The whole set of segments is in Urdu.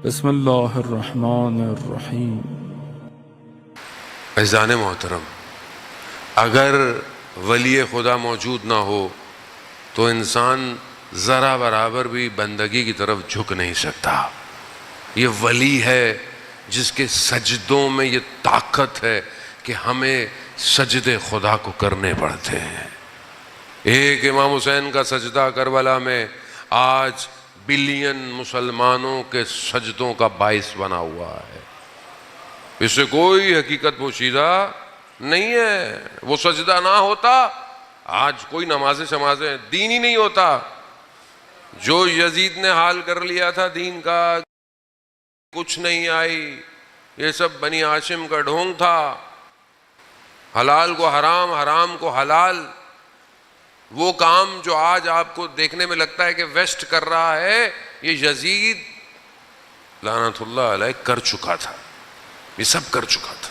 بسم اللہ الرحمن الرحیم۔ عزیزان محترم، اگر ولی خدا موجود نہ ہو تو انسان ذرا برابر بھی بندگی کی طرف جھک نہیں سکتا۔ یہ ولی ہے جس کے سجدوں میں یہ طاقت ہے کہ ہمیں سجدے خدا کو کرنے پڑتے ہیں۔ ایک امام حسین کا سجدہ کربلا میں آج بلین مسلمانوں کے سجدوں کا باعث بنا ہوا ہے۔ اس سے کوئی حقیقت پوشیدہ نہیں ہے۔ وہ سجدہ نہ ہوتا آج کوئی نمازیں شمازیں دین ہی نہیں ہوتا۔ جو یزید نے حال کر لیا تھا دین کا، کچھ نہیں آئی، یہ سب بنی ہاشم کا ڈھونگ تھا، حلال کو حرام، حرام کو حلال۔ وہ کام جو آج آپ کو دیکھنے میں لگتا ہے کہ ویسٹ کر رہا ہے، یہ یزید لعنت اللہ علیہ کر چکا تھا، یہ سب کر چکا تھا۔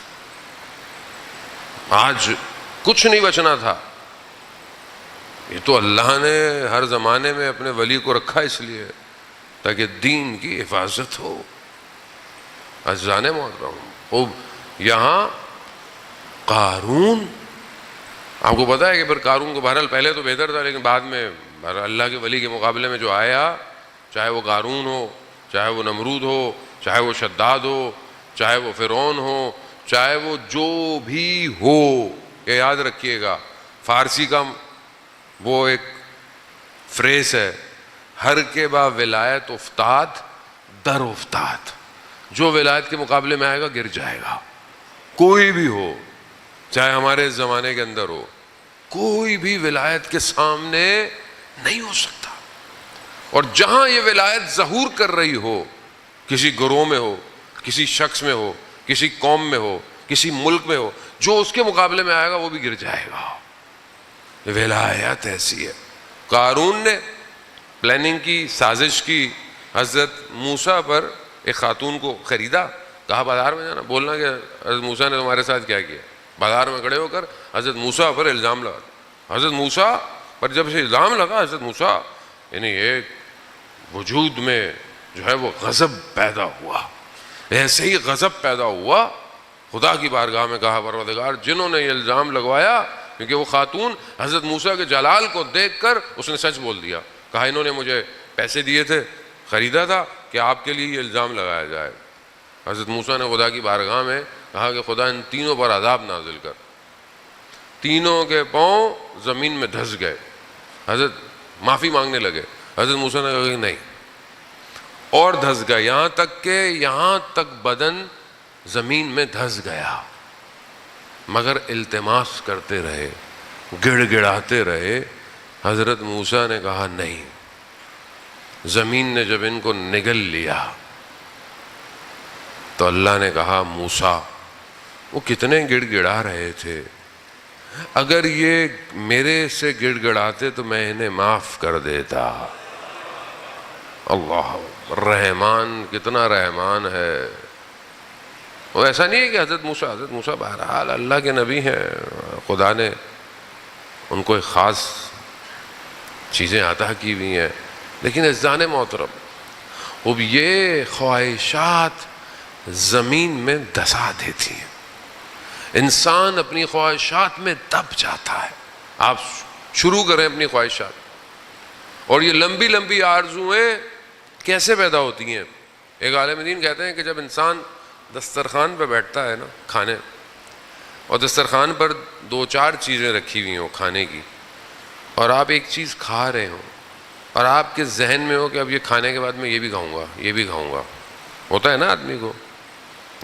آج کچھ نہیں بچنا تھا۔ یہ تو اللہ نے ہر زمانے میں اپنے ولی کو رکھا اس لیے تاکہ دین کی حفاظت ہو۔ عزیزان محترم، خوب یہاں قارون، آپ کو پتا ہے کہ پھر قارون کو بہرحال پہلے تو بہتر تھا، لیکن بعد میں اللہ کے ولی کے مقابلے میں جو آیا، چاہے وہ قارون ہو، چاہے وہ نمرود ہو، چاہے وہ شداد ہو، چاہے وہ فرعون ہو، چاہے وہ جو بھی ہو، یہ یاد رکھیے گا، فارسی کا وہ ایک فریز ہے، ہر کے با ولایت افتاد در افتاد۔ جو ولایت کے مقابلے میں آئے گا گر جائے گا۔ کوئی بھی ہو، چاہے ہمارے زمانے کے اندر ہو، کوئی بھی ولایت کے سامنے نہیں ہو سکتا۔ اور جہاں یہ ولایت ظہور کر رہی ہو، کسی گروہ میں ہو، کسی شخص میں ہو، کسی قوم میں ہو، کسی ملک میں ہو، جو اس کے مقابلے میں آئے گا وہ بھی گر جائے گا۔ ولایت ایسی ہے۔ قارون نے پلاننگ کی، سازش کی، حضرت موسیٰ پر ایک خاتون کو خریدا، کہا بازار میں جانا، بولنا کہ حضرت موسیٰ نے تمہارے ساتھ کیا کیا۔ بازار میں کھڑے ہو کر حضرت موسیٰ پر الزام لگا۔ حضرت موسیٰ پر جب سے الزام لگا، حضرت موسیٰ یعنی ایک وجود میں جو ہے وہ غضب پیدا ہوا۔ ایسے ہی غضب پیدا ہوا، خدا کی بارگاہ میں کہا پروردگار، جنہوں نے یہ الزام لگوایا، کیونکہ وہ خاتون حضرت موسیٰ کے جلال کو دیکھ کر اس نے سچ بول دیا، کہا انہوں نے مجھے پیسے دیے تھے، خریدا تھا کہ آپ کے لیے یہ الزام لگایا جائے۔ حضرت موسیٰ نے خدا کی بارگاہ میں کہا کہ خدا ان تینوں پر عذاب نازل کر۔ تینوں کے پاؤں زمین میں دھس گئے۔ حضرت معافی مانگنے لگے، حضرت موسیٰ نے کہا کہ نہیں، اور دھس گئے، یہاں تک بدن زمین میں دھس گیا، مگر التماس کرتے رہے، گڑ گڑاتے رہے۔ حضرت موسیٰ نے کہا نہیں۔ زمین نے جب ان کو نگل لیا تو اللہ نے کہا موسیٰ، وہ کتنے گڑ گڑا رہے تھے، اگر یہ میرے سے گڑ گڑاتے تو میں انہیں معاف کر دیتا۔ اللہ رحمان، کتنا رحمان ہے۔ وہ ایسا نہیں ہے کہ حضرت موسیٰ بہرحال اللہ کے نبی ہیں، خدا نے ان کو ایک خاص چیزیں عطا کی ہوئی ہیں، لیکن عزیزان محترم، اب یہ خواہشات زمین میں دھسا دیتی ہیں۔ انسان اپنی خواہشات میں دب جاتا ہے۔ آپ شروع کریں اپنی خواہشات، اور یہ لمبی لمبی آرزویں کیسے پیدا ہوتی ہیں۔ ایک عالم دین کہتے ہیں کہ جب انسان دسترخوان پہ بیٹھتا ہے نا کھانے، اور دسترخوان پر دو چار چیزیں رکھی ہوئی ہوں کھانے کی، اور آپ ایک چیز کھا رہے ہوں، اور آپ کے ذہن میں ہو کہ اب یہ کھانے کے بعد میں یہ بھی کھاؤں گا، یہ بھی کھاؤں گا، ہوتا ہے نا آدمی کو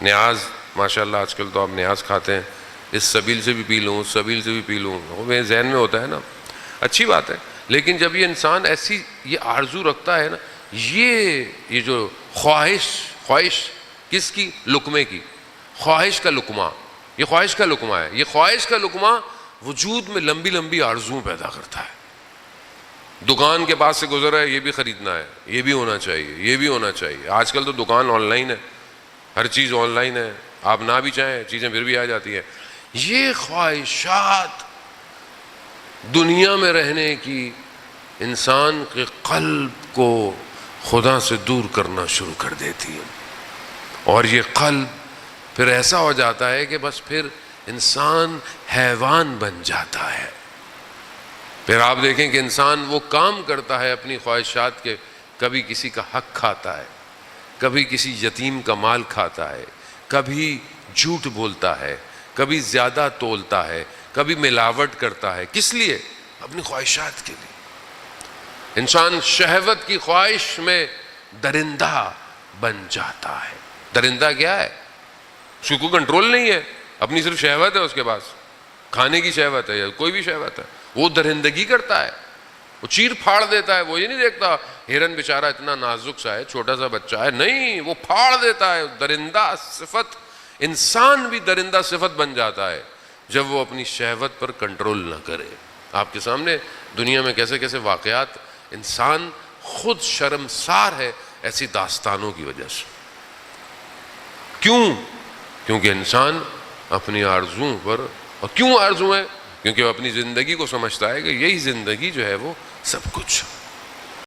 نیاز، ماشاءاللہ آج کل تو آپ نیاز کھاتے ہیں، اس سبیل سے بھی پی لوں، اس سبیل سے بھی پی لوں، وہ میرے ذہن میں ہوتا ہے نا، اچھی بات ہے۔ لیکن جب یہ انسان ایسی یہ آرزو رکھتا ہے نا، یہ جو خواہش کس کی؟ لقمے کی، خواہش کا لقمہ، یہ خواہش کا لقمہ ہے۔ یہ خواہش کا لقمہ وجود میں لمبی لمبی آرزویں پیدا کرتا ہے۔ دکان کے پاس سے گزر رہا ہے، یہ بھی خریدنا ہے، یہ بھی ہونا چاہیے، یہ بھی ہونا چاہیے۔ آج کل تو دکان آن لائن ہے، ہر چیز آن لائن ہے، آپ نہ بھی چاہیں چیزیں پھر بھی آ جاتی ہیں۔ یہ خواہشات دنیا میں رہنے کی انسان کے قلب کو خدا سے دور کرنا شروع کر دیتی ہے۔ اور یہ قلب پھر ایسا ہو جاتا ہے کہ بس پھر انسان حیوان بن جاتا ہے. پھر آپ دیکھیں کہ انسان وہ کام کرتا ہے اپنی خواہشات کے، کبھی کسی کا حق کھاتا ہے، کبھی کسی یتیم کا مال کھاتا ہے، کبھی جھوٹ بولتا ہے، کبھی زیادہ تولتا ہے، کبھی ملاوٹ کرتا ہے. کس لیے؟ اپنی خواہشات کے لیے. انسان شہوت کی خواہش میں درندہ بن جاتا ہے. درندہ کیا ہے؟ اس کو کنٹرول نہیں ہے، اپنی صرف شہوت ہے اس کے پاس، کھانے کی شہوت ہے یا کوئی بھی شہوت ہے، وہ درندگی کرتا ہے، وہ چیر پھاڑ دیتا ہے. وہ یہ نہیں دیکھتا ہرن بیچارہ اتنا نازک سا ہے، چھوٹا سا بچہ ہے، نہیں، وہ پھاڑ دیتا ہے. درندہ صفت، انسان بھی درندہ صفت بن جاتا ہے جب وہ اپنی شہوت پر کنٹرول نہ کرے. آپ کے سامنے دنیا میں کیسے کیسے واقعات، انسان خود شرمسار ہے ایسی داستانوں کی وجہ سے. کیوں؟ کیونکہ انسان اپنی آرزوؤں پر، اور کیوں آرزو ہے؟ کیونکہ وہ اپنی زندگی کو سمجھتا ہے کہ یہی زندگی جو ہے وہ سب کچھ.